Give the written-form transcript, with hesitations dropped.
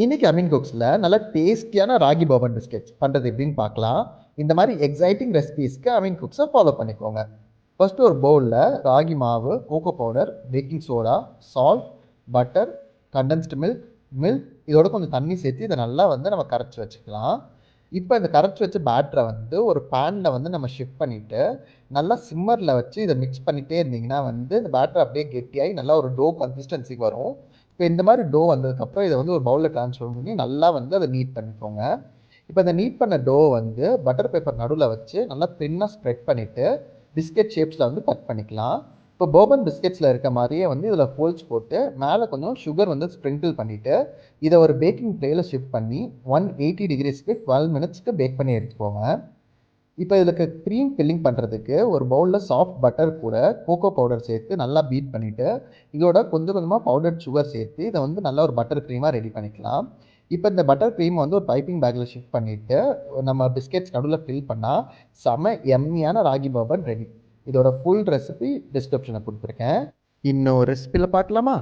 இன்னைக்கு அமீன் குக்ஸில் நல்லா டேஸ்டியான ராகி பர்பன் பிஸ்கெட்ஸ் பண்ணுறது எப்படின்னு பார்க்கலாம். இந்த மாதிரி எக்ஸைட்டிங் ரெசிபீஸ்க்கு அமீன் குக்ஸை ஃபாலோ பண்ணிக்கோங்க. ஃபஸ்ட்டு ஒரு பவுலில் ராகி மாவு, cocoa powder, baking soda, salt, butter, condensed milk இதோட கொஞ்சம் தண்ணி சேர்த்து இதை நல்லா நம்ம கரைச்சி வச்சுக்கலாம். இப்போ இந்த கரைச்சி வச்ச பேட்டரை ஒரு பேனில் நம்ம ஷிஃப்ட் பண்ணிவிட்டு நல்லா சிம்மரில் வச்சு இதை மிக்ஸ் பண்ணிகிட்டே இருந்தீங்கன்னா இந்த பேட்டர் அப்படியே கெட்டியாகி நல்லா ஒரு டோ கன்சிஸ்டன்சிக்கு வரும். இப்போ இந்த மாதிரி டோ வந்ததுக்கப்புறம் இதை ஒரு பவுலில் ட்ரான்ஸ்ஃபர் பண்ணி நல்லா அதை நீட் பண்ணிக்கோங்க. இப்போ இந்த நீட் பண்ண டோ பட்டர் பேப்பர் நடுவில் வச்சு நல்லா தின்னாக ஸ்ப்ரெட் பண்ணிவிட்டு பிஸ்கெட் ஷேப்ஸில் கட் பண்ணிக்கலாம். இப்போ போர்பன் பிஸ்கெட்ஸில் இருக்க மாதிரியே இதில் ஹோல்ஸ் போட்டு மேலே கொஞ்சம் சுகர் ஸ்ப்ரிங்கிள் பண்ணிவிட்டு இதை ஒரு பேக்கிங் ட்ரேயில் ஷிஃப்ட் பண்ணி 180 டிகிரிஸ்க்கு 12 மினிட்ஸ்க்கு பேக் பண்ணி எடுத்துக்கோங்க. இப்போ இதில் க்ரீம் ஃபில்லிங் பண்ணுறதுக்கு ஒரு பவுலில் சாஃப்ட் பட்டர் கூட கோகோ பவுடர் சேர்த்து நல்லா பீட் பண்ணிவிட்டு இதோட கொஞ்சம் கொஞ்சமாக பவுடர் சுகர் சேர்த்து இதை நல்லா ஒரு பட்டர் க்ரீமாக ரெடி பண்ணிக்கலாம். இப்போ இந்த பட்டர் க்ரீம் ஒரு பைப்பிங் பேக்கில் ஷிஃப்ட் பண்ணிவிட்டு நம்ம பிஸ்கெட்ஸ் நடுவில் ஃபில் பண்ணால் செம எம்மியான ராகி பர்பன் ரெடி. இதோட ஃபுல் ரெசிபி டிஸ்கிரிப்ஷனில் கொடுத்துருக்கேன். இன்னும் ரெசிபியில் பார்க்கலாமா?